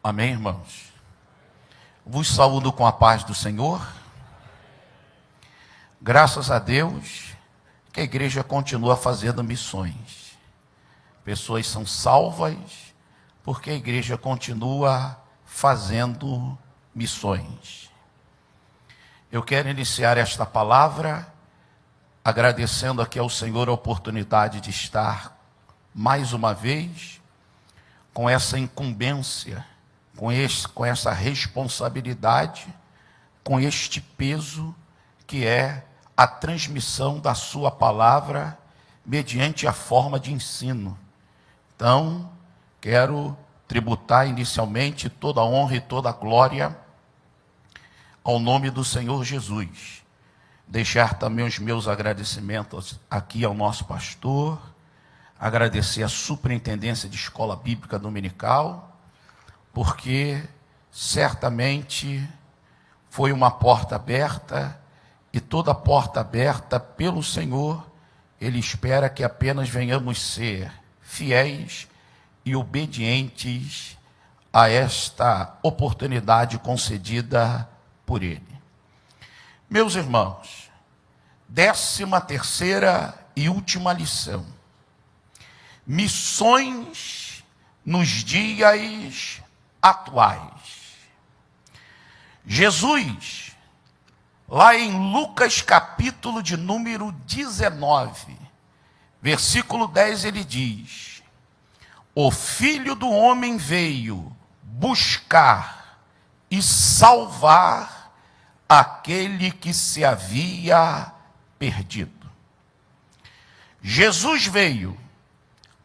Amém, irmãos? Vos saúdo com a paz do Senhor. Graças a Deus que a igreja continua fazendo missões. Pessoas são salvas porque a igreja continua fazendo missões. Eu quero iniciar esta palavra agradecendo aqui ao Senhor a oportunidade de estar mais uma vez com essa incumbência, com essa responsabilidade, com este peso que é a transmissão da sua palavra mediante a forma de ensino. Então, quero tributar inicialmente toda a honra e toda a glória ao nome do Senhor Jesus. Deixar também os meus agradecimentos aqui ao nosso pastor, agradecer a superintendência de escola bíblica dominical, porque certamente foi uma porta aberta, e toda porta aberta pelo Senhor, Ele espera que apenas venhamos ser fiéis e obedientes a esta oportunidade concedida por Ele. Meus irmãos, 13ª e última lição. Missões nos dias atuais. Jesus, lá em Lucas capítulo de número 19, versículo 10, ele diz: o Filho do Homem veio buscar e salvar aquele que se havia perdido. Jesus veio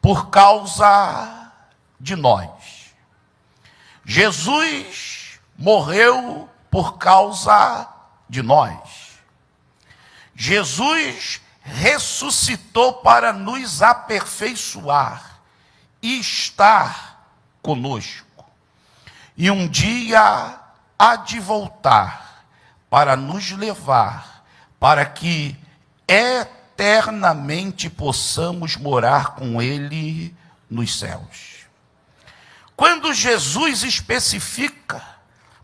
por causa de nós. Jesus morreu por causa de nós. Jesus ressuscitou para nos aperfeiçoar e estar conosco. E um dia há de voltar para nos levar, para que eternamente possamos morar com Ele nos céus. Quando Jesus especifica,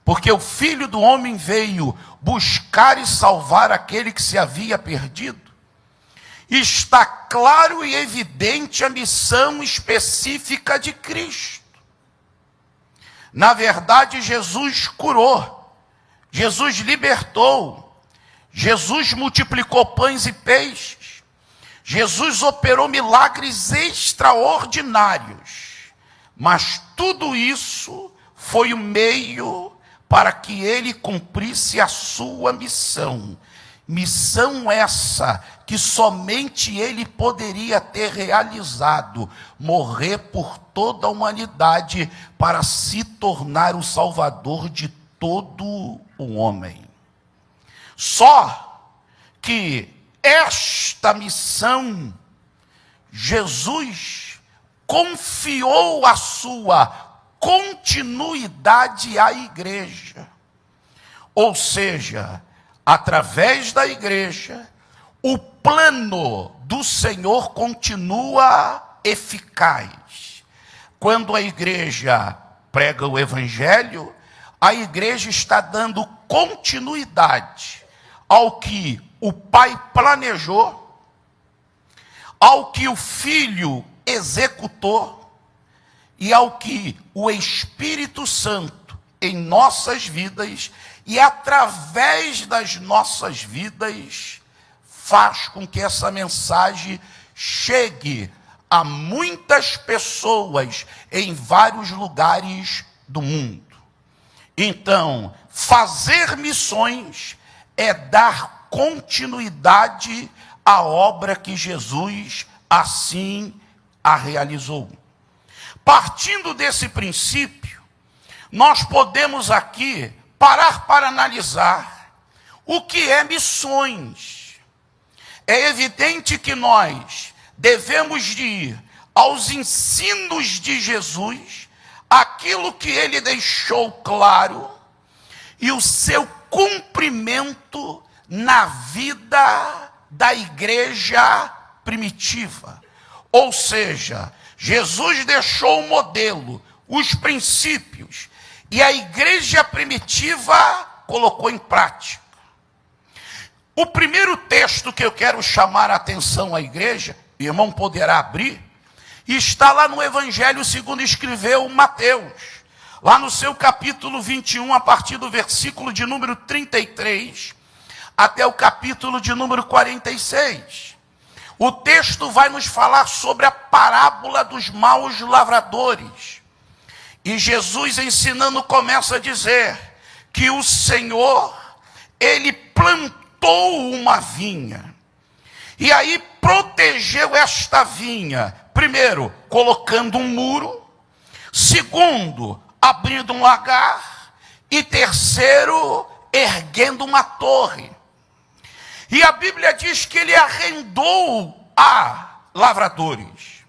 porque o Filho do Homem veio buscar e salvar aquele que se havia perdido, está claro e evidente a missão específica de Cristo. Na verdade, Jesus curou, Jesus libertou, Jesus multiplicou pães e peixes, Jesus operou milagres extraordinários, mas tudo isso foi o meio para que ele cumprisse a sua missão. Missão essa que somente ele poderia ter realizado, morrer por toda a humanidade para se tornar o salvador de todo o homem. Só que esta missão, Jesus confiou a sua continuidade à igreja. Ou seja, através da igreja, o plano do Senhor continua eficaz. Quando a igreja prega o evangelho, a igreja está dando continuidade ao que o Pai planejou, ao que o Filho executou e ao que o Espírito Santo em nossas vidas e através das nossas vidas faz com que essa mensagem chegue a muitas pessoas em vários lugares do mundo. Então, fazer missões é dar continuidade à obra que Jesus assim a realizou. Partindo desse princípio, nós podemos aqui parar para analisar o que é missões. É evidente que nós devemos ir aos ensinos de Jesus, aquilo que ele deixou claro, e o seu cumprimento na vida da igreja primitiva. Ou seja, Jesus deixou o modelo, os princípios, E a igreja primitiva colocou em prática. O primeiro texto que eu quero chamar a atenção à igreja, o irmão poderá abrir, está lá no Evangelho segundo escreveu Mateus, lá no seu capítulo 21, a partir do versículo de número 33, até o capítulo de número 46. O texto vai nos falar sobre a parábola dos maus lavradores. E Jesus ensinando começa a dizer que o Senhor, ele plantou uma vinha. E aí protegeu esta vinha, primeiro, colocando um muro, segundo, abrindo um lagar, e terceiro, erguendo uma torre. E a Bíblia diz que ele arrendou a lavradores.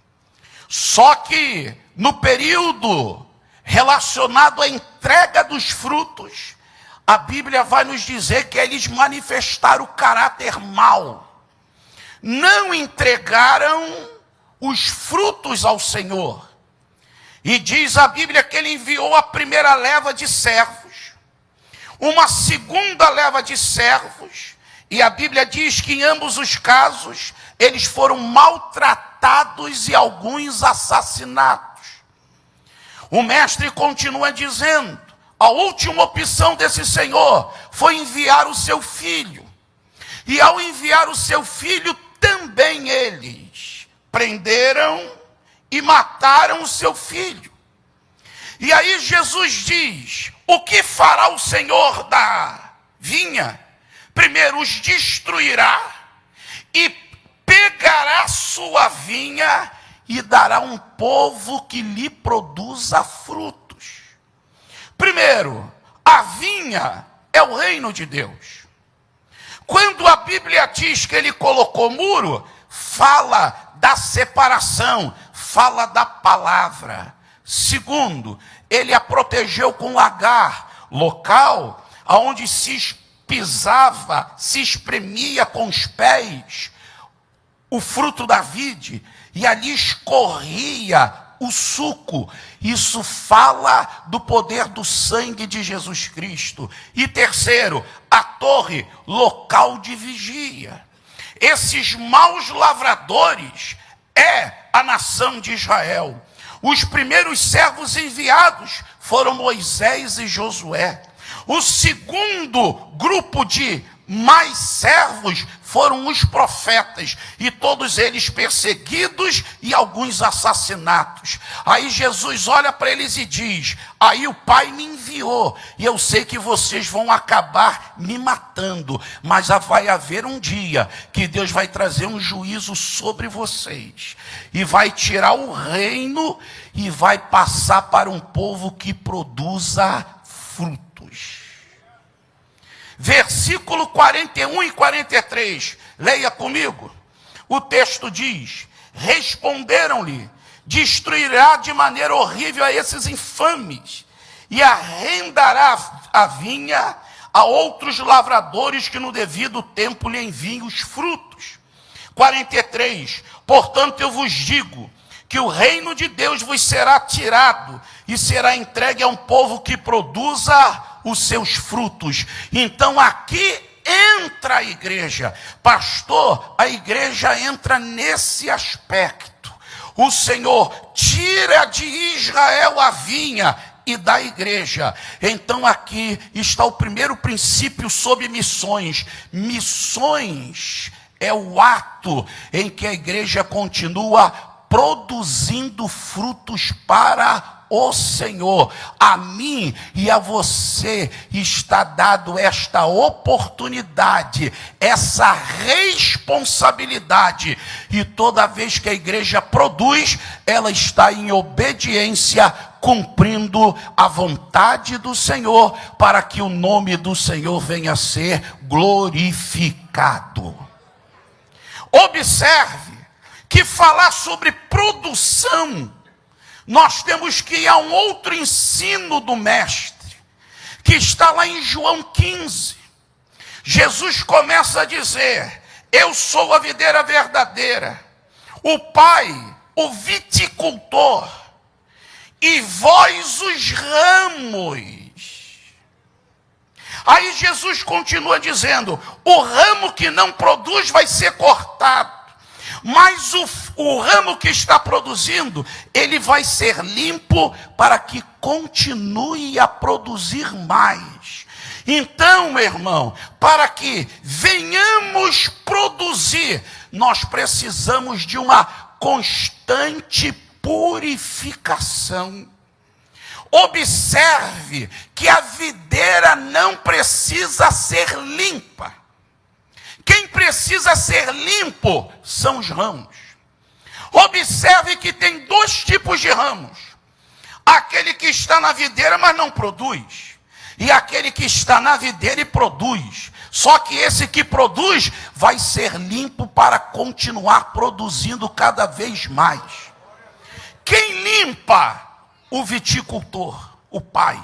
Só que no período relacionado à entrega dos frutos, a Bíblia vai nos dizer que eles manifestaram o caráter mau. Não entregaram os frutos ao Senhor. E diz a Bíblia que ele enviou a primeira leva de servos, uma segunda leva de servos, e a Bíblia diz que em ambos os casos, eles foram maltratados e alguns assassinados. O mestre continua dizendo, a última opção desse Senhor foi enviar o seu filho. E ao enviar o seu filho, também eles prenderam e mataram o seu filho. E aí Jesus diz, o que fará o Senhor da vinha? Primeiro os destruirá e pegará sua vinha e dará um povo que lhe produza frutos. Primeiro, a vinha é o reino de Deus. Quando a Bíblia diz que ele colocou muro, fala da separação, fala da palavra. Segundo, ele a protegeu com lagar, local onde se pisava, se espremia com os pés o fruto da vide, e ali escorria o suco. Isso fala do poder do sangue de Jesus Cristo. E terceiro, a torre, local de vigia. Esses maus lavradores é a nação de Israel. Os primeiros servos enviados foram Moisés e Josué. O segundo grupo de mais servos foram os profetas, e todos eles perseguidos e alguns assassinatos. Aí Jesus olha para eles e diz, aí o Pai me enviou, e eu sei que vocês vão acabar me matando, mas vai haver um dia que Deus vai trazer um juízo sobre vocês, e vai tirar o reino, e vai passar para um povo que produza frutos. Versículo 41 e 43, leia comigo. O texto diz, responderam-lhe, destruirá de maneira horrível a esses infames, e arrendará a vinha a outros lavradores que no devido tempo lhe enviem os frutos. 43, portanto eu vos digo, que o reino de Deus vos será tirado, e será entregue a um povo que produza os seus frutos. Então aqui entra a igreja. Pastor, a igreja entra nesse aspecto. O Senhor tira de Israel a vinha e da igreja. Então aqui está o primeiro princípio sobre missões. Missões é o ato em que a igreja continua produzindo frutos para o Senhor. A mim e a você está dado esta oportunidade, essa responsabilidade, e toda vez que a igreja produz, ela está em obediência, cumprindo a vontade do Senhor, para que o nome do Senhor venha a ser glorificado. Observe que falar sobre produção, nós temos que ir a um outro ensino do mestre, que está lá em João 15. Jesus começa a dizer, eu sou a videira verdadeira, o Pai, o viticultor, e vós os ramos. Aí Jesus continua dizendo, o ramo que não produz vai ser cortado, mas o ramo que está produzindo, ele vai ser limpo para que continue a produzir mais. Então, meu irmão, para que venhamos produzir, nós precisamos de uma constante purificação. Observe que a videira não precisa ser limpa. Quem precisa ser limpo são os ramos. Observe que tem dois tipos de ramos. Aquele que está na videira, mas não produz. E aquele que está na videira e produz. Só que esse que produz vai ser limpo para continuar produzindo cada vez mais. Quem limpa? O viticultor, o pai.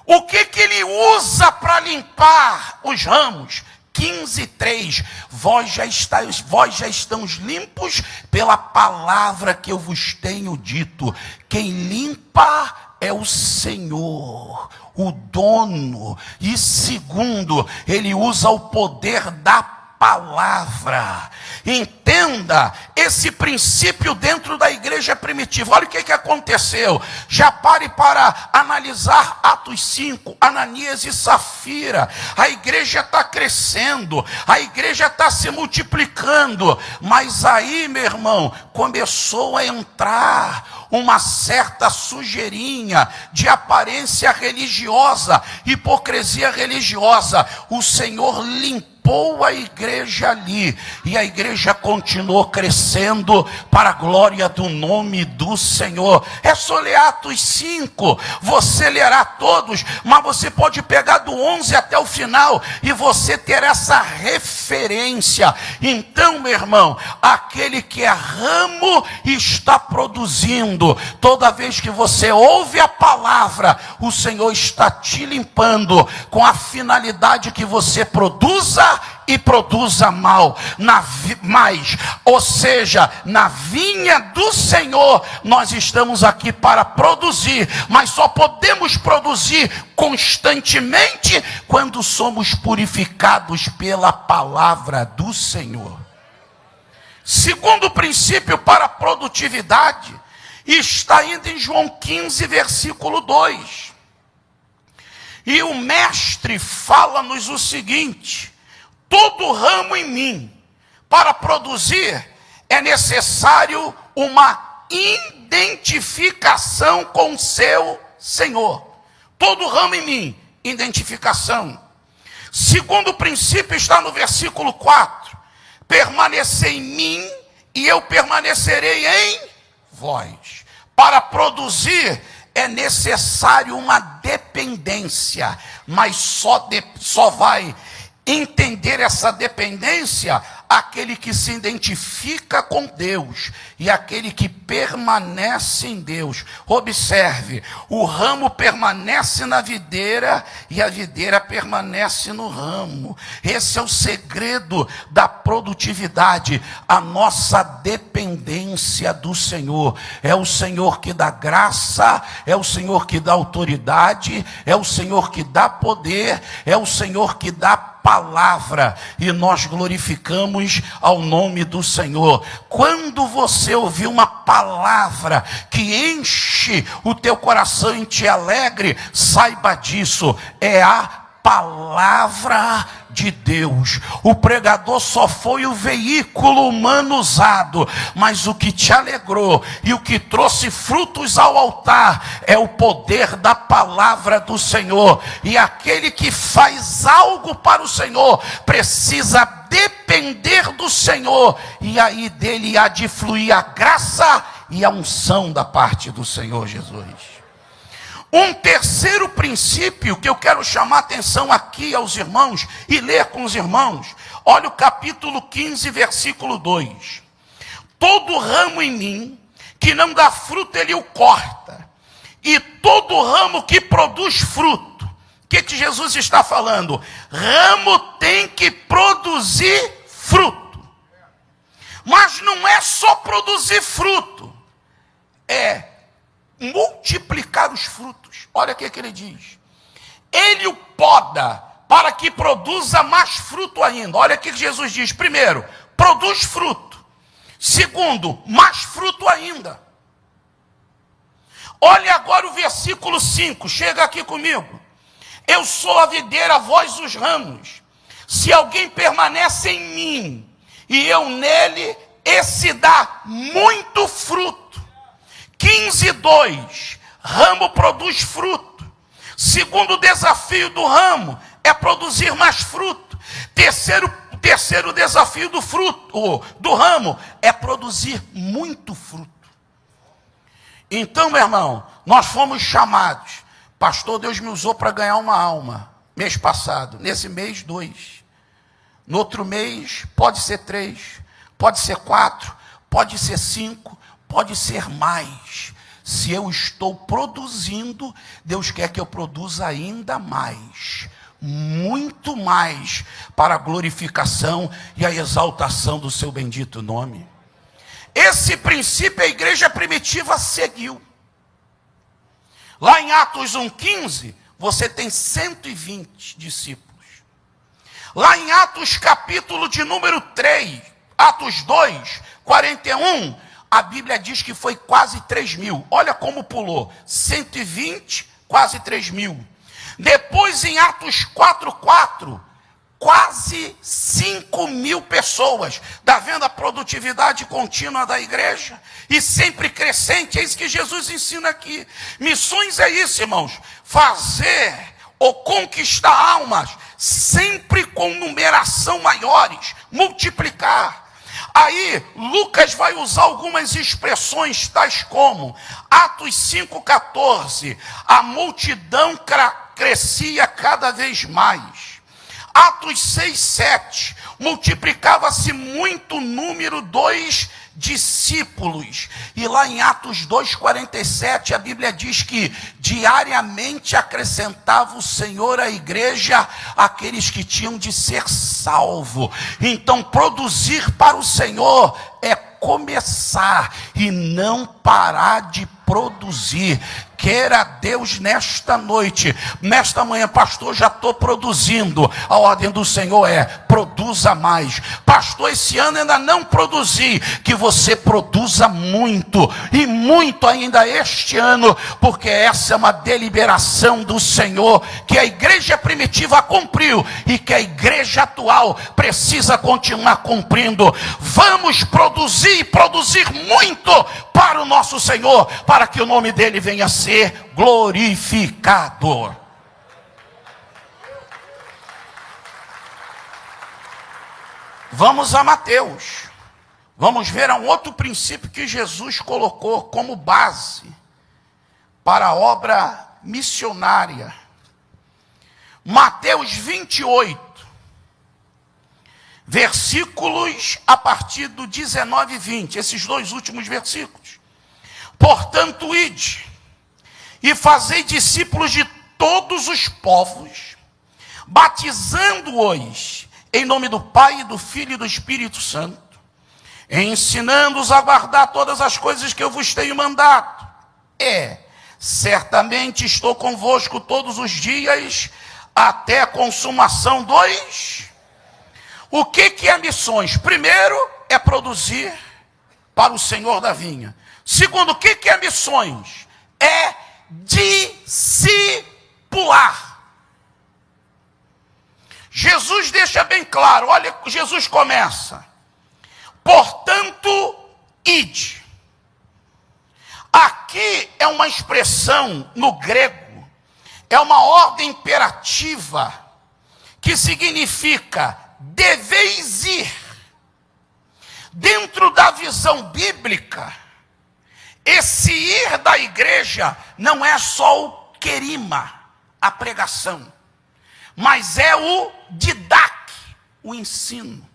O que ele usa para limpar os ramos? 15:3, vós já estão limpos pela palavra que eu vos tenho dito. Quem limpa é o Senhor, o dono. E segundo, ele usa o poder da palavra. Entenda esse princípio dentro da igreja primitiva. Olha o que aconteceu. Já pare para analisar Atos 5, Ananias e Safira. A igreja está crescendo, a igreja está se multiplicando, mas aí, meu irmão, começou a entrar uma certa sujeirinha de aparência religiosa, hipocrisia religiosa. O Senhor limpou a igreja ali, e a igreja continuou crescendo para a glória do nome do Senhor. É só ler Atos 5, você lerá todos, mas você pode pegar do 11 até o final, e você ter essa referência. Então, meu irmão, aquele que é ramo está produzindo. Toda vez que você ouve a palavra, o Senhor está te limpando, com a finalidade que você produza e produza mais. Ou seja, na vinha do Senhor, nós estamos aqui para produzir, mas só podemos produzir constantemente quando somos purificados pela palavra do Senhor. Segundo princípio para a produtividade, está ainda em João 15, versículo 2. E o mestre fala-nos o seguinte: todo ramo em mim, para produzir, é necessário uma identificação com seu Senhor. Todo ramo em mim, identificação. Segundo princípio está no versículo 4. Permanecer em mim e eu permanecerei em vós. Para produzir é necessário uma dependência, mas só vai entender essa dependência aquele que se identifica com Deus e aquele que permanece em Deus. Observe, o ramo permanece na videira e a videira permanece no ramo. Esse é o segredo da produtividade, a nossa dependência do Senhor. É o Senhor que dá graça, é o Senhor que dá autoridade, é o Senhor que dá poder, é o Senhor que dá palavra, e nós glorificamos ao nome do Senhor. Quando você ouvir uma palavra que enche o teu coração e te alegre, saiba disso, é a palavra de Deus. O pregador só foi o veículo humano usado, mas o que te alegrou e o que trouxe frutos ao altar é o poder da palavra do Senhor. E aquele que faz algo para o Senhor precisa depender do Senhor, e aí dele há de fluir a graça e a unção da parte do Senhor Jesus. Um terceiro princípio que eu quero chamar a atenção aqui aos irmãos e ler com os irmãos. Olha o capítulo 15, versículo 2. Todo ramo em mim que não dá fruto, ele o corta. E todo ramo que produz fruto. O que Jesus está falando? Ramo tem que produzir fruto. Mas não é só produzir fruto. É multiplicar os frutos. Olha o que ele diz. Ele o poda para que produza mais fruto ainda. Olha o que Jesus diz. Primeiro, produz fruto. Segundo, mais fruto ainda. Olha agora o versículo 5. Chega aqui comigo. Eu sou a videira, vós os ramos. Se alguém permanece em mim e eu nele, esse dá muito fruto. 15:2. Ramo produz fruto. Segundo desafio do ramo é produzir mais fruto. Terceiro desafio do ramo é produzir muito fruto. Então, meu irmão, nós fomos chamados. Pastor, Deus me usou para ganhar uma alma. Mês passado. Nesse mês, 2. No outro mês, pode ser 3. Pode ser 4. Pode ser 5. Pode ser mais. Se eu estou produzindo, Deus quer que eu produza ainda mais. Muito mais. Para a glorificação e a exaltação do seu bendito nome. Esse princípio a igreja primitiva seguiu. Lá em Atos 1:15, você tem 120 discípulos. Lá em Atos capítulo de número 3, Atos 2:41, a Bíblia diz que foi quase 3.000. Olha como pulou. 120, quase 3.000. Depois em Atos 4:4, quase 5.000 pessoas. Está vendo a produtividade contínua da igreja? E sempre crescente. É isso que Jesus ensina aqui. Missões é isso, irmãos. Fazer ou conquistar almas, sempre com numeração maiores. Multiplicar. Aí, Lucas vai usar algumas expressões tais como Atos 5:14. A multidão crescia cada vez mais. Atos 6:7, multiplicava-se muito número dos discípulos. E lá em Atos 2:47, a Bíblia diz que diariamente acrescentava o Senhor à igreja aqueles que tinham de ser salvos. Então, produzir para o Senhor é começar e não parar de produzir. Queira Deus nesta noite, nesta manhã, pastor, já estou produzindo. A ordem do Senhor é, produza mais. Pastor, esse ano ainda não produzi. Que você produza muito, e muito ainda este ano, porque essa é uma deliberação do Senhor, que a igreja primitiva cumpriu, e que a igreja atual precisa continuar cumprindo. Vamos produzir, e produzir muito para o nosso Senhor, para que o nome dele venha a ser glorificado. Vamos a Mateus. Vamos ver um outro princípio que Jesus colocou como base para a obra missionária. Mateus 28, versículos a partir do 19 e 20, esses dois últimos versículos. Portanto, ide e fazei discípulos de todos os povos, batizando-os em nome do Pai, do Filho e do Espírito Santo, ensinando-os a guardar todas as coisas que eu vos tenho mandado. Certamente estou convosco todos os dias, até a consumação dos... O que é missões? Primeiro, é produzir para o Senhor da vinha. Segundo, o que é missões? É discipular. Jesus deixa bem claro, olha, Jesus começa. Portanto, ide. Aqui é uma expressão no grego, é uma ordem imperativa, que significa deveis ir. Dentro da visão bíblica, esse ir da igreja não é só o querima, a pregação, mas é o didac, o ensino.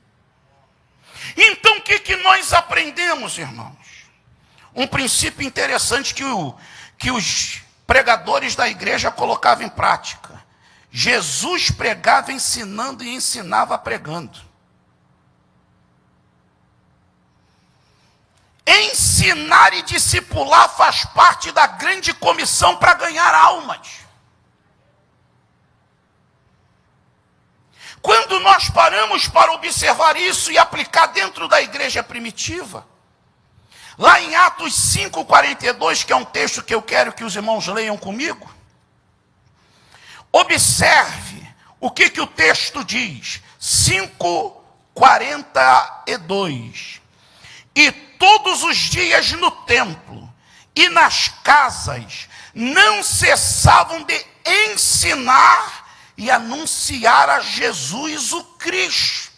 Então o que nós aprendemos, irmãos? Um princípio interessante que os pregadores da igreja colocavam em prática. Jesus pregava ensinando e ensinava pregando. Ensinar e discipular faz parte da grande comissão para ganhar almas. Quando nós paramos para observar isso e aplicar dentro da igreja primitiva, lá em Atos 5:42, que é um texto que eu quero que os irmãos leiam comigo, observe o que o texto diz. 5:42. E todos os dias no templo e nas casas não cessavam de ensinar e anunciar a Jesus o Cristo.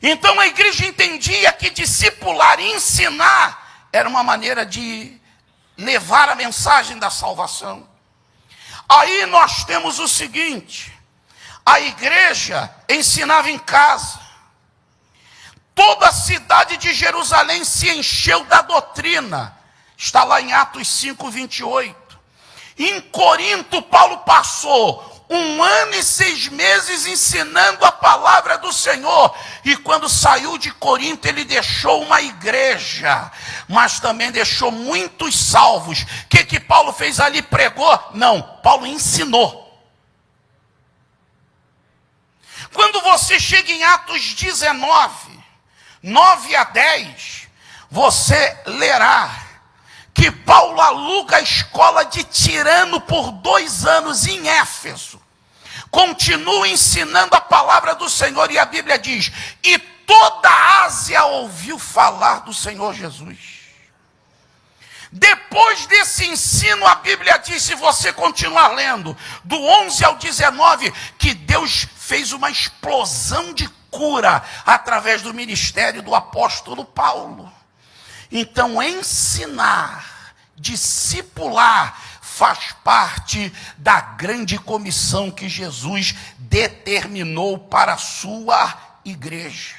Então a igreja entendia que discipular e ensinar era uma maneira de levar a mensagem da salvação. Aí nós temos o seguinte: a igreja ensinava em casa. Toda a cidade de Jerusalém se encheu da doutrina. Está lá em Atos 5:28. Em Corinto, Paulo passou 1 ano e 6 meses ensinando a palavra do Senhor. E quando saiu de Corinto, ele deixou uma igreja, mas também deixou muitos salvos. O que Paulo fez ali? Pregou? Não, Paulo ensinou. Quando você chega em Atos 19:9-10, você lerá que Paulo aluga a escola de Tirano por 2 anos em Éfeso. Continua ensinando a palavra do Senhor e a Bíblia diz: e toda a Ásia ouviu falar do Senhor Jesus. Depois desse ensino, a Bíblia diz, se você continuar lendo, do 11 ao 19, que Deus fez uma explosão de cura através do ministério do apóstolo Paulo. Então, ensinar, discipular, faz parte da grande comissão que Jesus determinou para a sua igreja.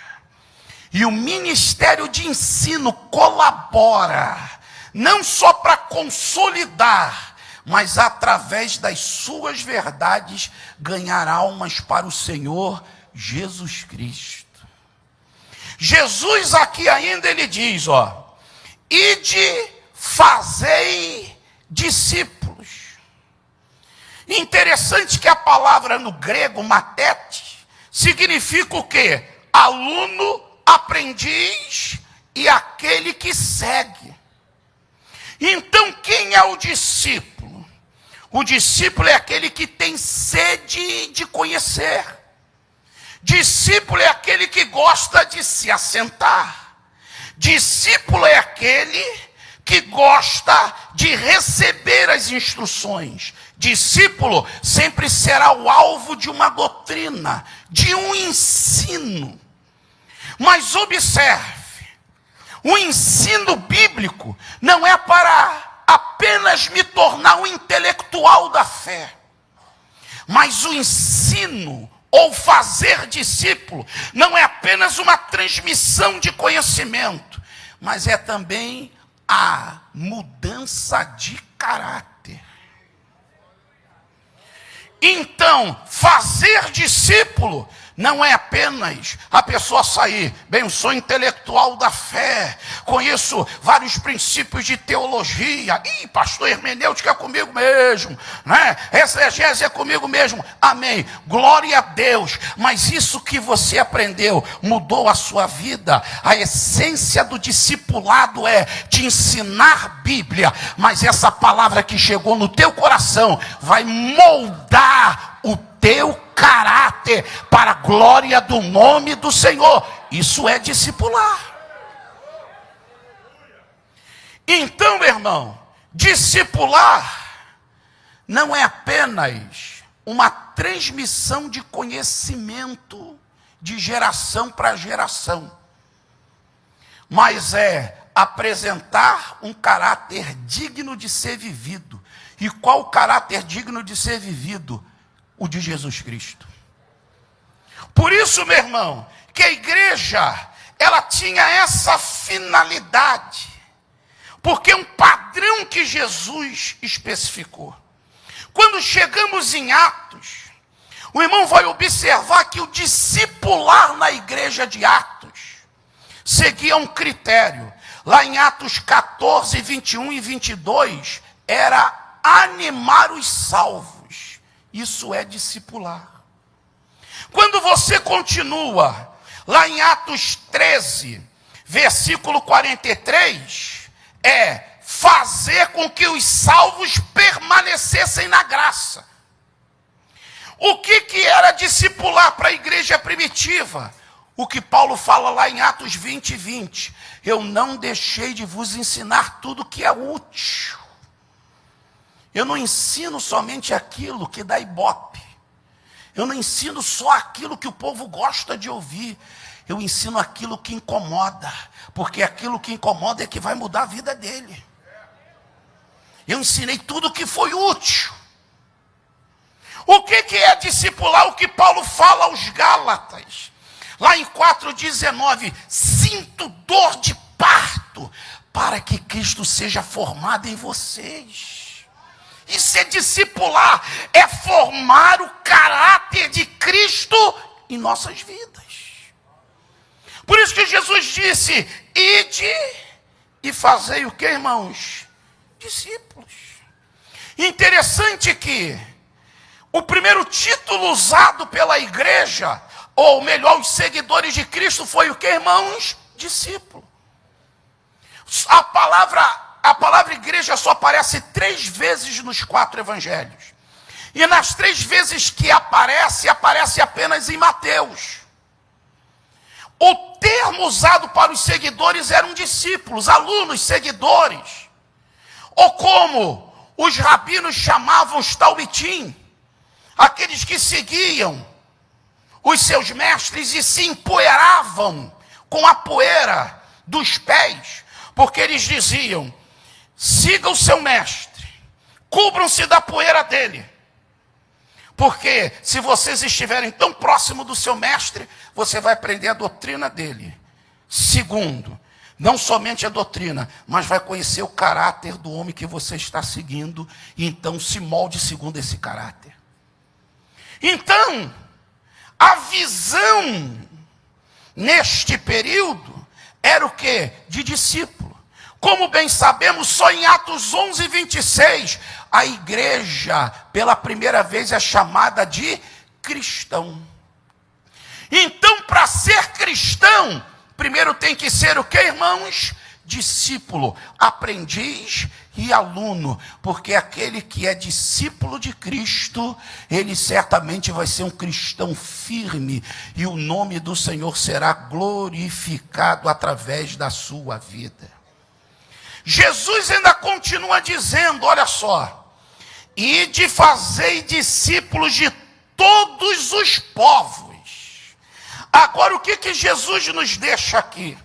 E o ministério de ensino colabora, não só para consolidar, mas através das suas verdades, ganhar almas para o Senhor Jesus Cristo. Jesus aqui ainda ele diz, ide, fazei discípulos. Interessante que a palavra no grego, matete, significa o quê? Aluno, aprendiz e aquele que segue. Então, quem é o discípulo? O discípulo é aquele que tem sede de conhecer. Discípulo é aquele que gosta de se assentar. Discípulo é aquele que gosta de receber as instruções. Discípulo sempre será o alvo de uma doutrina, de um ensino. Mas observe, o ensino bíblico não é para apenas me tornar um intelectual da fé. Mas o ensino, ou fazer discípulo, não é apenas uma transmissão de conhecimento, mas é também a mudança de caráter. Então, fazer discípulo não é apenas a pessoa sair, bem, eu sou intelectual da fé, conheço vários princípios de teologia, pastor, hermenêutica é comigo mesmo, né? Exegese é comigo mesmo, amém, glória a Deus, mas isso que você aprendeu mudou a sua vida. A essência do discipulado é te ensinar Bíblia, mas essa palavra que chegou no teu coração vai moldar o teu caráter para a glória do nome do Senhor. Isso é discipular. Então, meu irmão, discipular não é apenas uma transmissão de conhecimento de geração para geração, mas é apresentar um caráter digno de ser vivido. E qual o caráter digno de ser vivido? O de Jesus Cristo. Por isso, meu irmão, que a igreja, ela tinha essa finalidade, porque um padrão que Jesus especificou. Quando chegamos em Atos, o irmão vai observar que o discipular na igreja de Atos seguia um critério. Lá em Atos 14, 21 e 22, era animar os salvos. Isso é discipular. Quando você continua, lá em Atos 13, versículo 43, é fazer com que os salvos permanecessem na graça. O que era discipular para a igreja primitiva? O que Paulo fala lá em Atos 20, 20. Eu não deixei de vos ensinar tudo que é útil. Eu não ensino somente aquilo que dá ibope. Eu não ensino só aquilo que o povo gosta de ouvir. Eu ensino aquilo que incomoda. Porque aquilo que incomoda é que vai mudar a vida dele. Eu ensinei tudo que foi útil. O que é discipular? O que Paulo fala aos Gálatas. Lá em 4,19, sinto dor de parto, para que Cristo seja formado em vocês. Isso é discipular, é formar o caráter de Cristo em nossas vidas. Por isso que Jesus disse, ide e fazei o que, irmãos? Discípulos. Interessante que o primeiro título usado pela igreja, ou melhor, os seguidores de Cristo, foi o que, irmãos? Discípulo. A palavra igreja só aparece 3 vezes nos 4 evangelhos. E nas 3 vezes que aparece apenas em Mateus. O termo usado para os seguidores eram discípulos, alunos, seguidores. Ou como os rabinos chamavam os talmitim, aqueles que seguiam os seus mestres e se empoeiravam com a poeira dos pés, porque eles diziam, siga o seu mestre, cubram-se da poeira dele, porque se vocês estiverem tão próximo do seu mestre, você vai aprender a doutrina dele. Segundo, não somente a doutrina, mas vai conhecer o caráter do homem que você está seguindo, e então se molde segundo esse caráter. Então, a visão neste período era o quê? De discípulo. Como bem sabemos, só em Atos 11, 26, a igreja, pela primeira vez, é chamada de cristão. Então, para ser cristão, primeiro tem que ser o quê, irmãos? Discípulo, aprendiz e aluno, porque aquele que é discípulo de Cristo, ele certamente vai ser um cristão firme, e o nome do Senhor será glorificado através da sua vida. Jesus ainda continua dizendo, olha só, ide fazei discípulos de todos os povos. Agora, o que Jesus nos deixa aqui?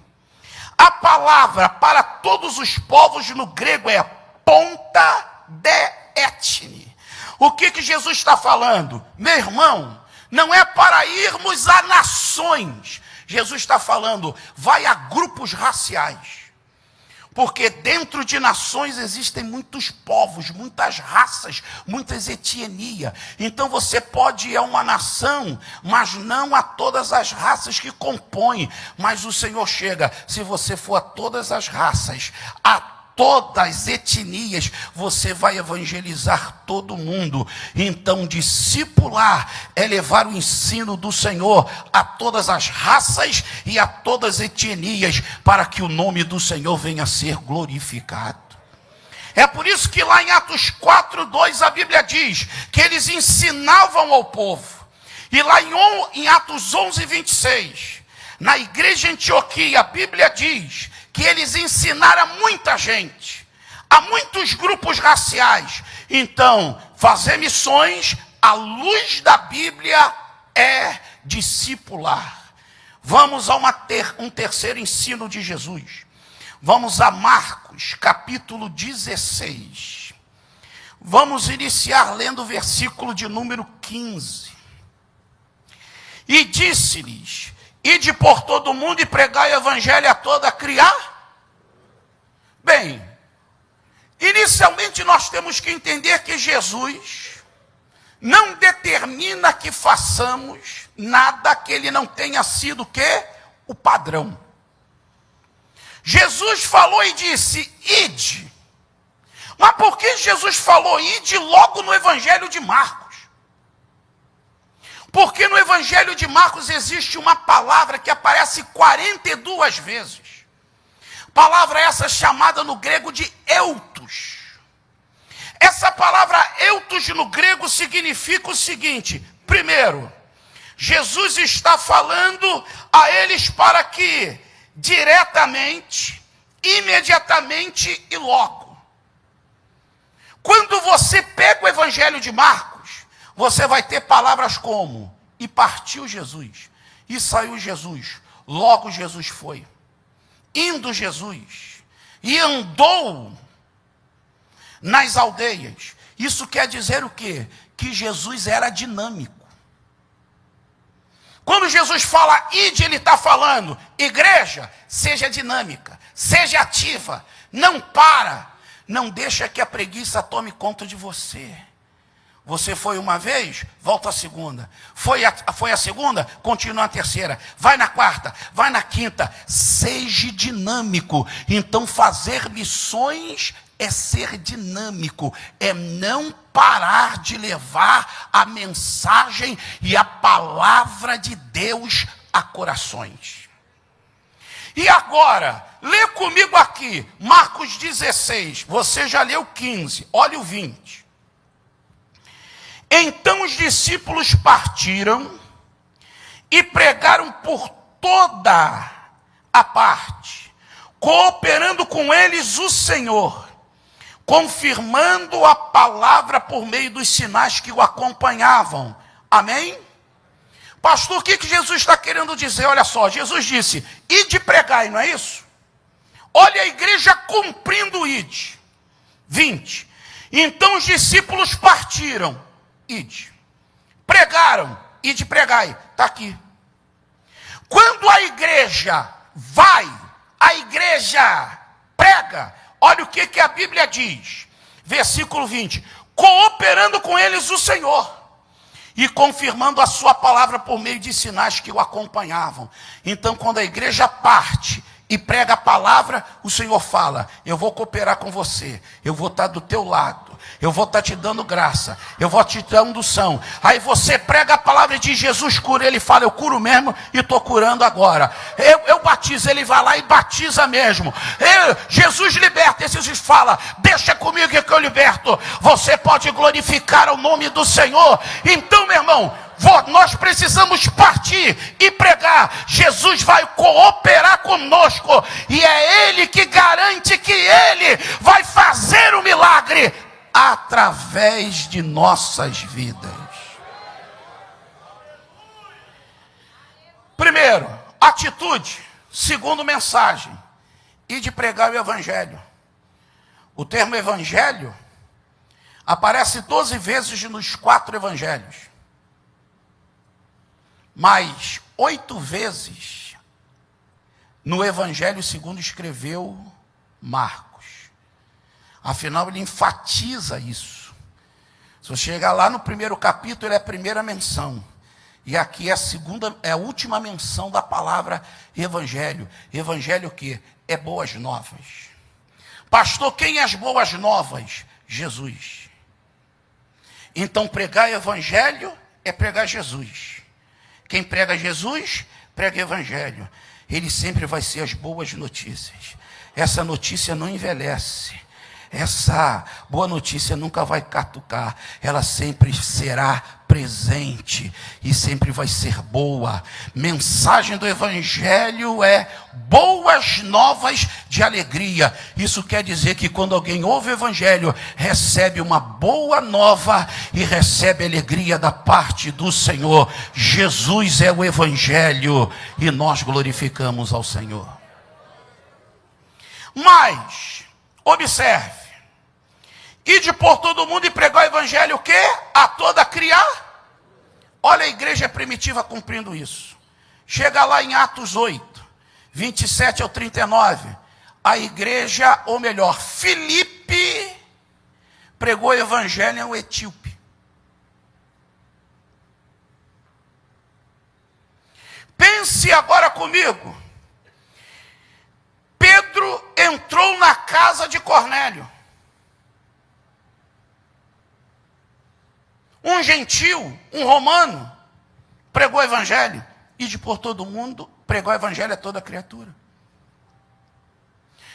A palavra para todos os povos no grego é ponta de etne. O que Jesus está falando? Meu irmão, não é para irmos a nações. Jesus está falando, vai a grupos raciais. Porque dentro de nações existem muitos povos, muitas raças, muitas etnias. Então você pode ir a uma nação, mas não a todas as raças que compõem. Mas o Senhor chega, se você for a todas as raças, a todas as etnias, você vai evangelizar todo mundo. Então discipular é levar o ensino do Senhor a todas as raças e a todas as etnias, para que o nome do Senhor venha a ser glorificado. É por isso que lá em Atos 4:2 a Bíblia diz que eles ensinavam ao povo. E lá em Atos 11:26, na igreja de Antioquia, a Bíblia diz que eles ensinaram a muita gente, a muitos grupos raciais. Então, fazer missões à luz da Bíblia é discipular. Vamos a um terceiro ensino de Jesus. Vamos a Marcos, capítulo 16. Vamos iniciar lendo o versículo de número 15. E disse-lhes, ide por todo o mundo e pregai o evangelho a toda criar. Bem, inicialmente nós temos que entender que Jesus não determina que façamos nada que ele não tenha sido o quê? O padrão. Jesus falou e disse, ide. Mas por que Jesus falou ide logo no Evangelho de Marcos? Porque no Evangelho de Marcos existe uma palavra que aparece 42 vezes. Palavra essa chamada no grego de eutos. Essa palavra eutos no grego significa o seguinte: primeiro, Jesus está falando a eles para que diretamente, imediatamente e logo. Quando você pega o Evangelho de Marcos, você vai ter palavras como: e partiu Jesus, e saiu Jesus, logo Jesus foi. Indo Jesus, e andou nas aldeias. Isso quer dizer o quê? Que Jesus era dinâmico. Quando Jesus fala ide, ele está falando, igreja, seja dinâmica, seja ativa, não para, não deixa que a preguiça tome conta de você. Você foi uma vez, volta a segunda. Foi a segunda, continua a terceira. Vai na quarta, vai na quinta. Seja dinâmico. Então fazer missões é ser dinâmico, é não parar de levar a mensagem e a palavra de Deus a corações. E agora, lê comigo aqui, Marcos 16, você já leu 15, olha o 20. Então os discípulos partiram e pregaram por toda a parte, cooperando com eles o Senhor, confirmando a palavra por meio dos sinais que o acompanhavam. Amém? Pastor, o que Jesus está querendo dizer? Olha só, Jesus disse, ide pregai, não é isso? Olha a igreja cumprindo o ide. 20. Então os discípulos partiram, ide. Pregaram, ide pregai. Está aqui. Quando a igreja vai, a igreja prega, olha o que a Bíblia diz. Versículo 20. Cooperando com eles o Senhor e confirmando a sua palavra por meio de sinais que o acompanhavam. Então, quando a igreja parte e prega a palavra, o Senhor fala, eu vou cooperar com você, eu vou estar do teu lado, eu vou estar te dando graça, eu vou te dando unção. Aí você prega a palavra de Jesus cura, ele fala, eu curo mesmo e estou curando agora. Eu batizo, ele vai lá e batiza mesmo. Jesus liberta, Jesus fala, deixa comigo que eu liberto. Você pode glorificar o nome do Senhor. Então, meu irmão, nós precisamos partir e pregar. Jesus vai cooperar conosco e é Ele que garante que Ele vai fazer o milagre através de nossas vidas. Primeiro, atitude. Segundo, mensagem. E de pregar o Evangelho. O termo Evangelho aparece 12 vezes nos 4 Evangelhos. Mas 8 vezes no Evangelho segundo escreveu Marcos. Afinal, ele enfatiza isso. Se você chegar lá no primeiro capítulo, é a primeira menção. E aqui é a última menção da palavra Evangelho. Evangelho o quê? É boas novas. Pastor, quem é as boas novas? Jesus. Então, pregar Evangelho é pregar Jesus. Quem prega Jesus, prega Evangelho. Ele sempre vai ser as boas notícias. Essa notícia não envelhece. Essa boa notícia nunca vai catucar. Ela sempre será presente e sempre vai ser boa. Mensagem do Evangelho é boas novas de alegria. Isso quer dizer que quando alguém ouve o Evangelho, recebe uma boa nova e recebe alegria da parte do Senhor. Jesus é o Evangelho e nós glorificamos ao Senhor. Mas, observe, ide por todo mundo e pregar o Evangelho o quê? A toda criar. Olha a igreja primitiva cumprindo isso. Chega lá em Atos 8, 27 ao 39. A igreja, ou melhor, Filipe, pregou o Evangelho ao etíope. Pense agora comigo. Pedro entrou na casa de Cornélio. Um gentil, um romano, pregou o evangelho. Ide por todo mundo, pregou o evangelho a toda criatura.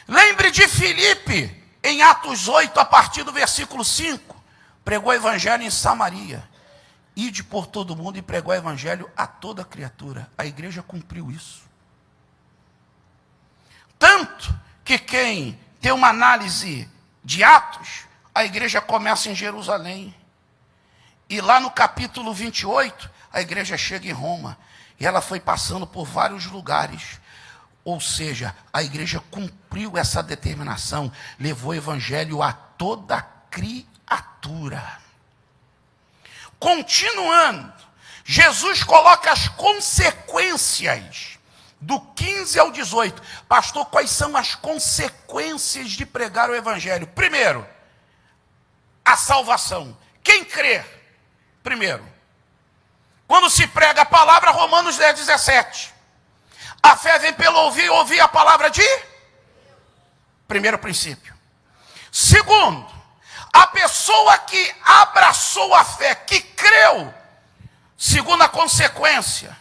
Lembre de Filipe, em Atos 8, a partir do versículo 5. Pregou o evangelho em Samaria. Ide por todo mundo e pregou o evangelho a toda criatura. A igreja cumpriu isso. Tanto que quem tem uma análise de Atos, a igreja começa em Jerusalém. E lá no capítulo 28, a igreja chega em Roma. E ela foi passando por vários lugares. Ou seja, a igreja cumpriu essa determinação, levou o evangelho a toda criatura. Continuando, Jesus coloca as consequências do 15 ao 18. Pastor, quais são as consequências de pregar o evangelho? Primeiro, a salvação. Quem crê? Primeiro, quando se prega a palavra, Romanos 10, 17. A fé vem pelo ouvir, ouvir a palavra de? Primeiro princípio. Segundo, a pessoa que abraçou a fé, que creu, segunda consequência,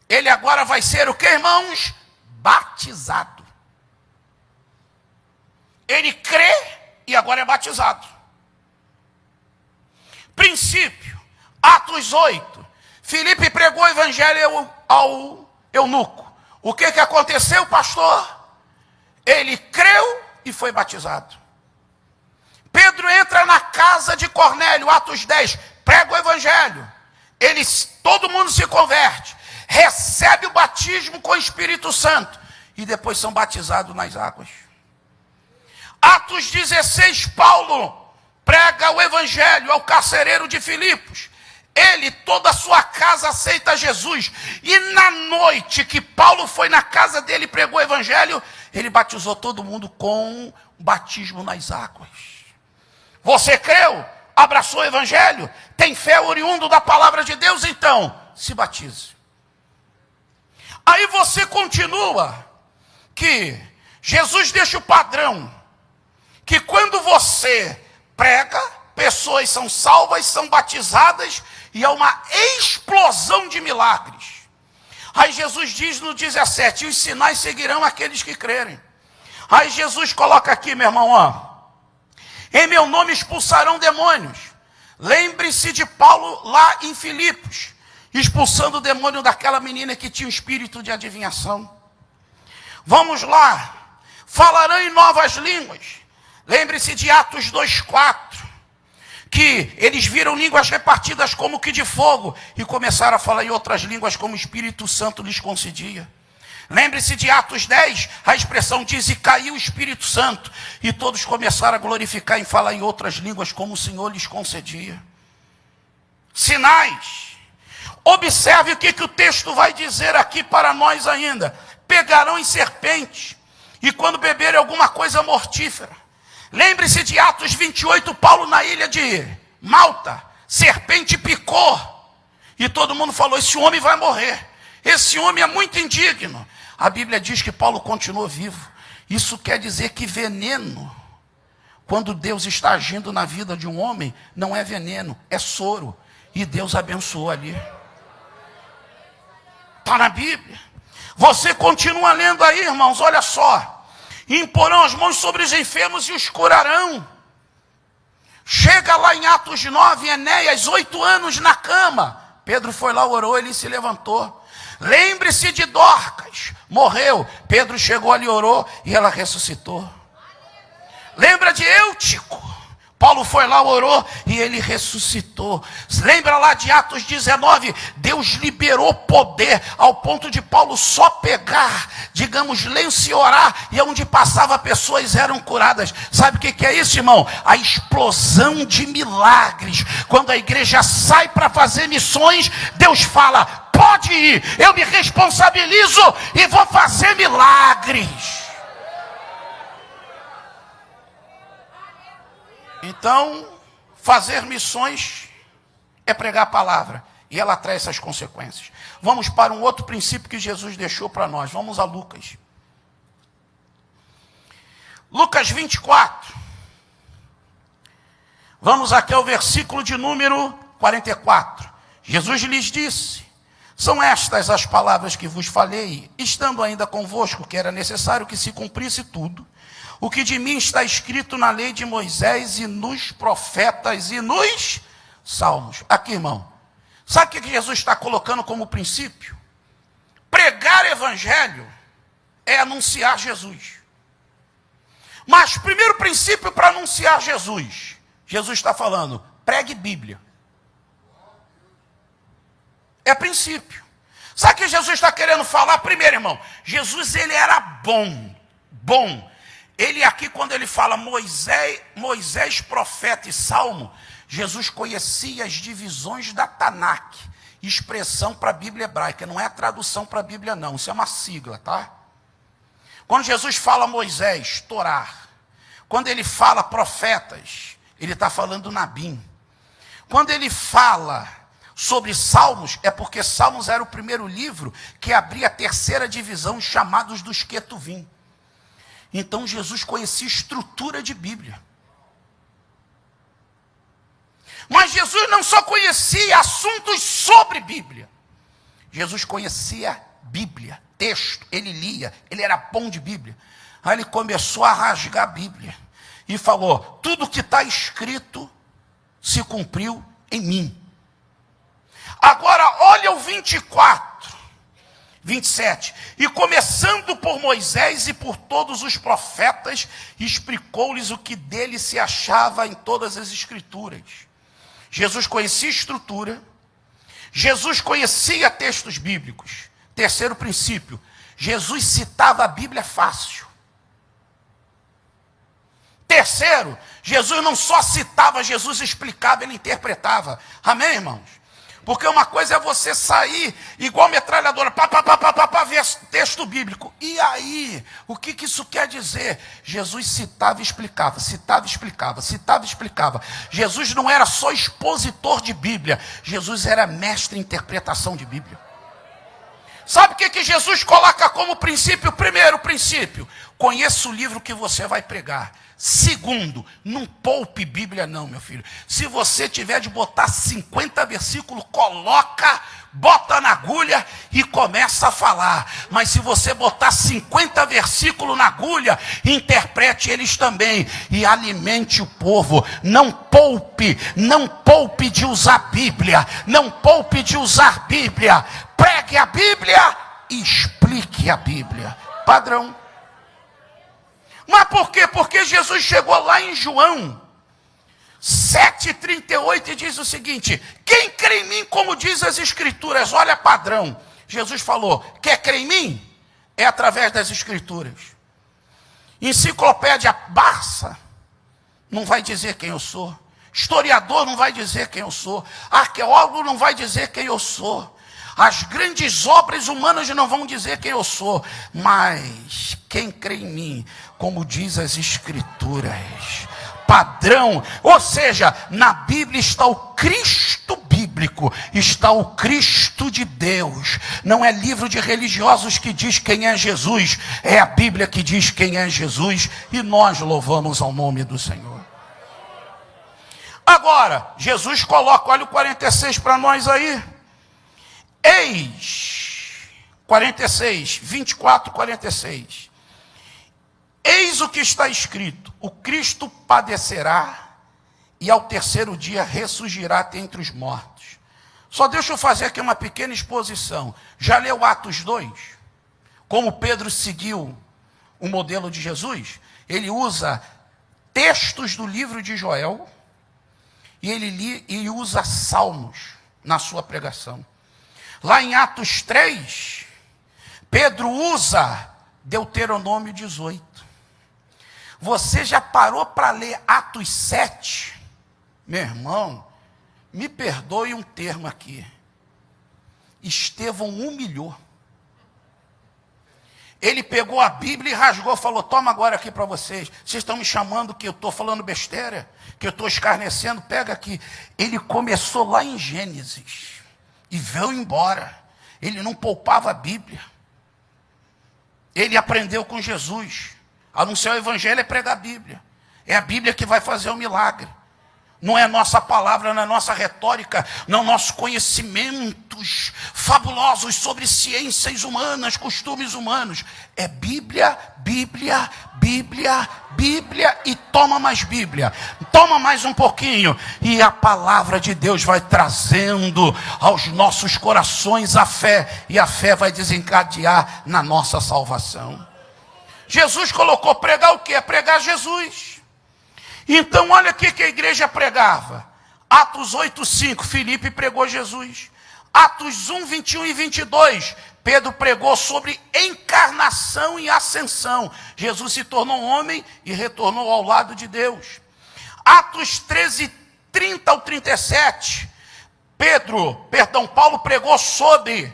ele agora vai ser o que, irmãos? Batizado. Ele crê e agora é batizado. Princípio, Atos 8. Filipe pregou o evangelho ao eunuco. O que aconteceu, pastor? Ele creu e foi batizado. Pedro entra na casa de Cornélio, Atos 10, prega o evangelho. Todo mundo se converte, recebe o batismo com o Espírito Santo e depois são batizados nas águas. Atos 16, Paulo prega o evangelho ao carcereiro de Filipos. Ele, toda a sua casa aceita Jesus. E na noite que Paulo foi na casa dele e pregou o evangelho, ele batizou todo mundo com batismo nas águas. Você creu? Abraçou o evangelho? Tem fé oriundo da palavra de Deus? Então, se batize. Aí você continua que Jesus deixa o padrão, que quando você prega, pessoas são salvas, são batizadas, e há uma explosão de milagres. Aí Jesus diz no 17, os sinais seguirão aqueles que crerem. Aí Jesus coloca aqui, meu irmão, ó, em meu nome expulsarão demônios. Lembre-se de Paulo lá em Filipos, expulsando o demônio daquela menina que tinha o espírito de adivinhação. Vamos lá, falarão em novas línguas. Lembre-se de Atos 2,4. Que eles viram línguas repartidas como que de fogo e começaram a falar em outras línguas como o Espírito Santo lhes concedia. Lembre-se de Atos 10, a expressão diz, e caiu o Espírito Santo, e todos começaram a glorificar e falar em outras línguas como o Senhor lhes concedia. Sinais. Observe o que o texto vai dizer aqui para nós ainda. Pegarão em serpentes, e quando beberem alguma coisa mortífera. Lembre-se de Atos 28, Paulo na ilha de Malta, serpente picou, e todo mundo falou, esse homem vai morrer, esse homem é muito indigno. A Bíblia diz que Paulo continuou vivo. Isso quer dizer que veneno, quando Deus está agindo na vida de um homem, não é veneno, é soro, e Deus abençoou ali. Está na Bíblia. Você continua lendo aí, irmãos, olha só. Imporão as mãos sobre os enfermos e os curarão. Chega lá em Atos 9, Enéas, 8 anos na cama. Pedro foi lá, orou, ele se levantou. Lembre-se de Dorcas, morreu. Pedro chegou ali, orou e ela ressuscitou. Lembra de Eutico? Paulo foi lá, orou e ele ressuscitou. Lembra lá de Atos 19? Deus liberou poder ao ponto de Paulo só pegar, digamos, lenço e orar, e onde passava pessoas eram curadas. Sabe o que é isso, irmão? A explosão de milagres. Quando a igreja sai para fazer missões, Deus fala, pode ir, eu me responsabilizo e vou fazer milagres. Então, fazer missões é pregar a palavra. E ela traz essas consequências. Vamos para um outro princípio que Jesus deixou para nós. Vamos a Lucas. Lucas 24. Vamos aqui ao versículo de número 44. Jesus lhes disse: são estas as palavras que vos falei, estando ainda convosco, que era necessário que se cumprisse tudo o que de mim está escrito na lei de Moisés e nos profetas e nos salmos. Aqui, irmão, sabe o que Jesus está colocando como princípio? Pregar evangelho é anunciar Jesus. Mas o primeiro princípio para anunciar Jesus, Jesus está falando, pregue Bíblia. É princípio. Sabe o que Jesus está querendo falar? Primeiro, irmão, Jesus ele era bom. Ele aqui, quando ele fala Moisés, profeta e salmo, Jesus conhecia as divisões da Tanakh, expressão para a Bíblia hebraica, não é tradução para a Bíblia não, isso é uma sigla, tá? Quando Jesus fala Moisés, Torá, quando ele fala profetas, ele está falando Nabim. Quando ele fala sobre Salmos, é porque Salmos era o primeiro livro que abria a terceira divisão, chamados dos Ketuvim. Então Jesus conhecia estrutura de Bíblia. Mas Jesus não só conhecia assuntos sobre Bíblia. Jesus conhecia Bíblia, texto, ele lia, ele era bom de Bíblia. Aí ele começou a rasgar a Bíblia e falou, tudo que está escrito se cumpriu em mim. Agora olha o 24. 27, e começando por Moisés e por todos os profetas, explicou-lhes o que dele se achava em todas as escrituras. Jesus conhecia estrutura, Jesus conhecia textos bíblicos. Terceiro princípio, Jesus citava a Bíblia fácil. Terceiro, Jesus não só citava, Jesus explicava, ele interpretava. Amém, irmãos? Porque uma coisa é você sair igual metralhadora, ver texto bíblico. E aí, o que isso quer dizer? Jesus citava e explicava, citava e explicava, citava e explicava. Jesus não era só expositor de Bíblia, Jesus era mestre em interpretação de Bíblia. Sabe o que Jesus coloca como princípio? Primeiro princípio, conheça o livro que você vai pregar. Segundo, não poupe Bíblia não, meu filho. Se você tiver de botar 50 versículos, bota na agulha e começa a falar. Mas se você botar 50 versículos na agulha, interprete eles também e alimente o povo. Não poupe de usar Bíblia. Não poupe de usar Bíblia. Pregue a Bíblia e explique a Bíblia. Padrão. Mas por quê? Porque Jesus chegou lá em João 7,38 e diz o seguinte, quem crê em mim, como diz as escrituras, olha padrão. Jesus falou, quer crer em mim? É através das escrituras. Enciclopédia Barça não vai dizer quem eu sou. Historiador não vai dizer quem eu sou. Arqueólogo não vai dizer quem eu sou. As grandes obras humanas não vão dizer quem eu sou, mas quem crê em mim, como diz as escrituras, padrão, ou seja, na Bíblia está o Cristo bíblico, está o Cristo de Deus. Não é livro de religiosos que diz quem é Jesus, é a Bíblia que diz quem é Jesus, e nós louvamos ao nome do Senhor. Agora, Jesus coloca, olha o 46 para nós aí. Eis, 46, 24, 46. Eis o que está escrito: o Cristo padecerá e ao terceiro dia ressurgirá dentre os mortos. Só deixa eu fazer aqui uma pequena exposição. Já leu Atos 2? Como Pedro seguiu o modelo de Jesus? Ele usa textos do livro de Joel e ele usa salmos na sua pregação. Lá em Atos 3, Pedro usa Deuteronômio 18. Você já parou para ler Atos 7? Meu irmão, me perdoe um termo aqui. Estevão humilhou. Ele pegou a Bíblia e rasgou, falou, toma agora aqui para vocês. Vocês estão me chamando que eu estou falando besteira? Que eu estou escarnecendo? Pega aqui. Ele começou lá em Gênesis e veio embora. Ele não poupava a Bíblia. Ele aprendeu com Jesus. Anunciar o evangelho é pregar a Bíblia. É a Bíblia que vai fazer o milagre. Não é nossa palavra, não é nossa retórica, não nossos conhecimentos fabulosos sobre ciências humanas, costumes humanos. É Bíblia, Bíblia, Bíblia, Bíblia e toma mais Bíblia. Toma mais um pouquinho e a palavra de Deus vai trazendo aos nossos corações a fé. E a fé vai desencadear na nossa salvação. Jesus colocou pregar o quê? É pregar Jesus. Então, olha o que a igreja pregava. Atos 8:5, Filipe pregou Jesus. Atos 1, 21 e 22, Pedro pregou sobre encarnação e ascensão. Jesus se tornou homem e retornou ao lado de Deus. Atos 13, 30 ao 37, Paulo pregou sobre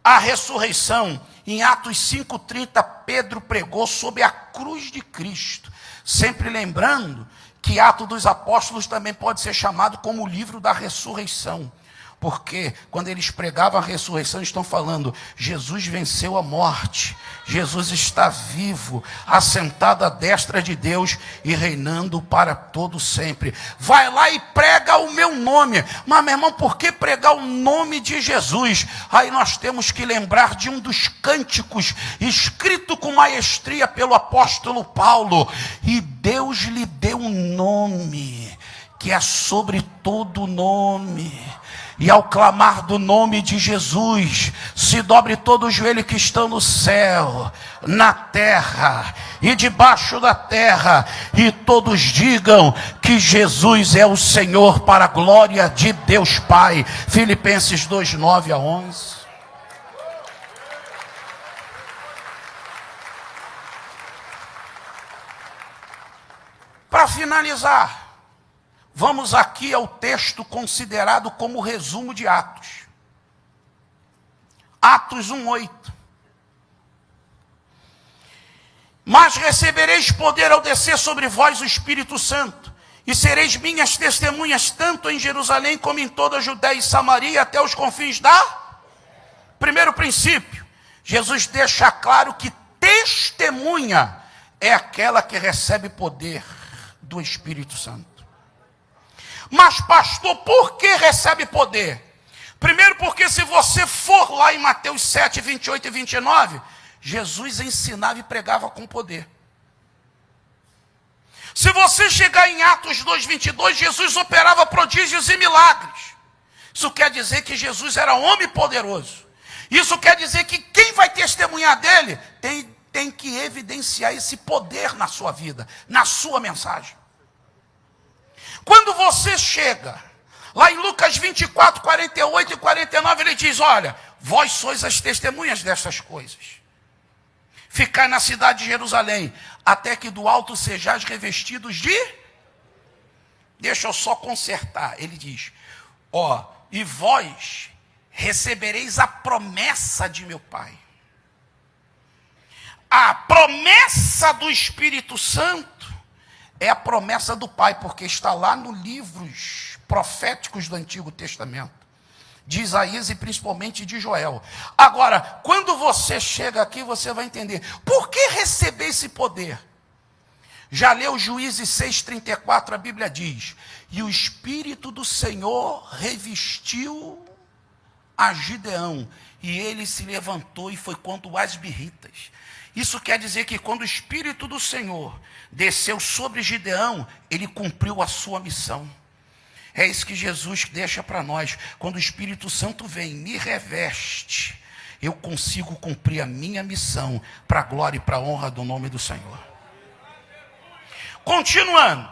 a ressurreição. Em Atos 5:30, Pedro pregou sobre a cruz de Cristo. Sempre lembrando que Atos dos Apóstolos também pode ser chamado como o livro da ressurreição. Porque quando eles pregavam a ressurreição, estão falando, Jesus venceu a morte. Jesus está vivo, assentado à destra de Deus e reinando para todo sempre. Vai lá e prega o meu nome. Mas, meu irmão, por que pregar o nome de Jesus? Aí nós temos que lembrar de um dos cânticos escrito com maestria pelo apóstolo Paulo. E Deus lhe deu um nome que é sobre todo nome. E ao clamar do nome de Jesus, se dobre todo o joelho que está no céu, na terra e debaixo da terra, e todos digam que Jesus é o Senhor para a glória de Deus Pai. Filipenses 2, 9 a 11. Para finalizar, vamos aqui ao texto considerado como resumo de Atos. Atos 1:8. Mas recebereis poder ao descer sobre vós o Espírito Santo, e sereis minhas testemunhas tanto em Jerusalém como em toda a Judéia e Samaria, até os confins da... Primeiro princípio, Jesus deixa claro que testemunha é aquela que recebe poder do Espírito Santo. Mas pastor, por que recebe poder? Primeiro porque se você for lá em Mateus 7, 28 e 29, Jesus ensinava e pregava com poder. Se você chegar em Atos 2, 22, Jesus operava prodígios e milagres. Isso quer dizer que Jesus era homem poderoso. Isso quer dizer que quem vai testemunhar dele tem que evidenciar esse poder na sua vida, na sua mensagem. Quando você chega, lá em Lucas 24, 48 e 49, ele diz, olha, vós sois as testemunhas dessas coisas. Ficai na cidade de Jerusalém, até que do alto sejais revestidos de... Deixa eu só consertar, ele diz, e vós recebereis a promessa de meu Pai. A promessa do Espírito Santo é a promessa do Pai, porque está lá nos livros proféticos do Antigo Testamento, de Isaías e principalmente de Joel. Agora, quando você chega aqui, você vai entender, por que receber esse poder? Já leu Juízes 6,34, a Bíblia diz, e o Espírito do Senhor revestiu a Gideão, e ele se levantou e foi contra as birritas. Isso quer dizer que quando o Espírito do Senhor desceu sobre Gideão, ele cumpriu a sua missão. É isso que Jesus deixa para nós. Quando o Espírito Santo vem, me reveste, eu consigo cumprir a minha missão para a glória e para a honra do nome do Senhor. Continuando.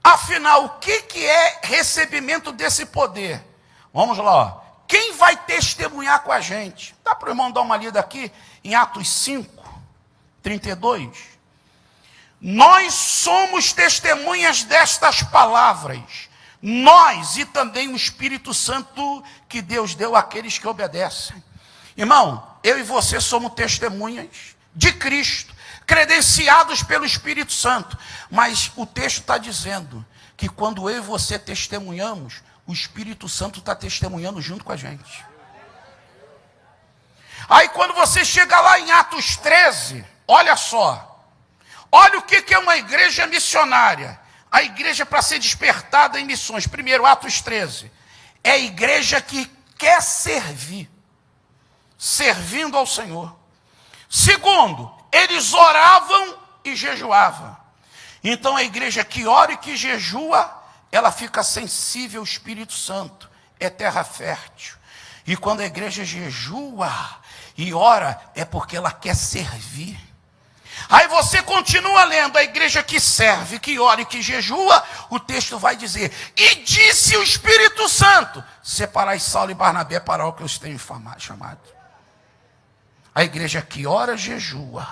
Afinal, o que é recebimento desse poder? Vamos lá, Quem vai testemunhar com a gente? Dá para o irmão dar uma lida aqui em Atos 5, 32. Nós somos testemunhas destas palavras. Nós e também o Espírito Santo que Deus deu àqueles que obedecem. Irmão, eu e você somos testemunhas de Cristo, credenciados pelo Espírito Santo. Mas o texto está dizendo que quando eu e você testemunhamos, o Espírito Santo está testemunhando junto com a gente. Aí quando você chega lá em Atos 13, olha só, Olha o que é uma igreja missionária. A igreja para ser despertada em missões. Primeiro, Atos 13. É a igreja que quer servir. Servindo ao Senhor. Segundo, eles oravam e jejuavam. Então a igreja que ora e que jejua, ela fica sensível ao Espírito Santo. É terra fértil. E quando a igreja jejua e ora, é porque ela quer servir. Aí você continua lendo, a igreja que serve, que ora e que jejua, o texto vai dizer, e disse o Espírito Santo, separai Saulo e Barnabé para o que eu os tenho chamado. A igreja que ora, jejua,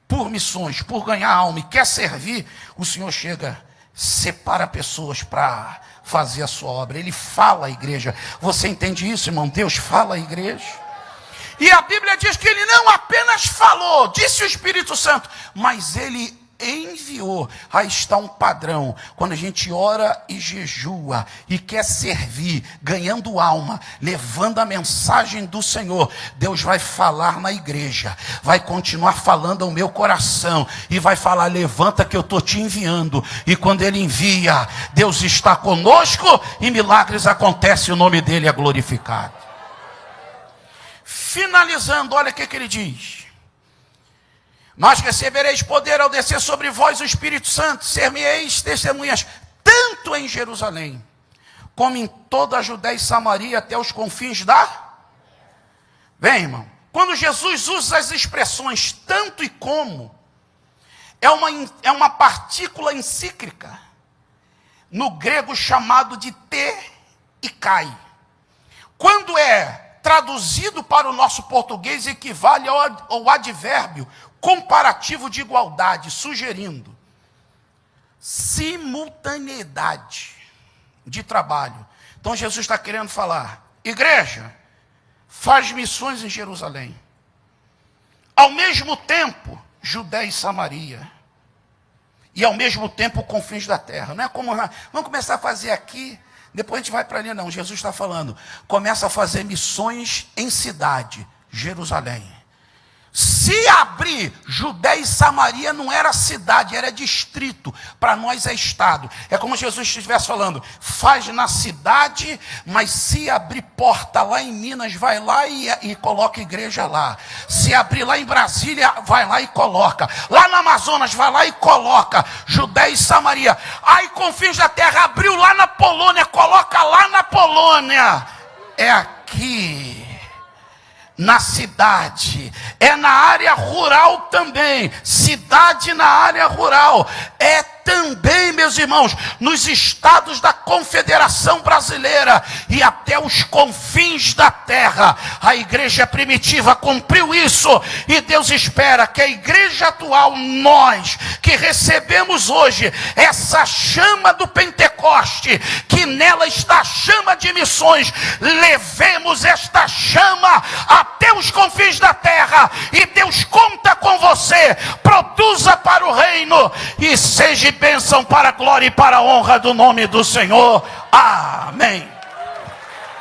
por missões, por ganhar alma e quer servir, o Senhor chega, separa pessoas para fazer a sua obra. Ele fala à igreja. Você entende isso, irmão? Deus fala à igreja. E a Bíblia diz que ele não apenas falou, disse o Espírito Santo, mas ele enviou. Aí está um padrão. Quando a gente ora e jejua e quer servir, ganhando alma, levando a mensagem do Senhor, Deus vai falar na igreja, vai continuar falando ao meu coração e vai falar, levanta que eu estou te enviando. E quando ele envia, Deus está conosco e milagres acontecem, o nome dele é glorificado. Finalizando, olha o que ele diz. Mas recebereis poder ao descer sobre vós o Espírito Santo, ser-me-eis testemunhas, tanto em Jerusalém, como em toda a Judéia e Samaria, até os confins da... Bem, irmão, quando Jesus usa as expressões tanto e como, é uma partícula encíclica, no grego chamado de te e kai. Quando é traduzido para o nosso português, equivale ao advérbio comparativo de igualdade, sugerindo simultaneidade de trabalho. Então Jesus está querendo falar, igreja, faz missões em Jerusalém. Ao mesmo tempo, Judéia e Samaria. E ao mesmo tempo, confins da terra. Não é como, vamos começar a fazer aqui, depois a gente vai para ali, não. Jesus está falando, começa a fazer missões em cidade, Jerusalém. Se abrir Judéia e Samaria não era cidade, era distrito. Para nós é estado. É como Jesus estivesse falando, faz na cidade, mas se abrir porta lá em Minas, vai lá e coloca igreja lá. Se abrir lá em Brasília, vai lá e coloca. Lá no Amazonas, vai lá e coloca. Judéia e Samaria. Aí confins da terra, abriu lá na Polônia, coloca lá na Polônia. É aqui. Na cidade, é na área rural também, cidade na área rural, é também, meus irmãos, nos estados da Confederação Brasileira e até os confins da terra. A igreja primitiva cumpriu isso e Deus espera que a igreja atual, nós que recebemos hoje essa chama do Pentecoste, que nela está a chama de missões, levemos esta chama até os confins da terra e Deus conta com você, produza para o reino e seja bênção para a glória e para a honra do nome do Senhor. Amém.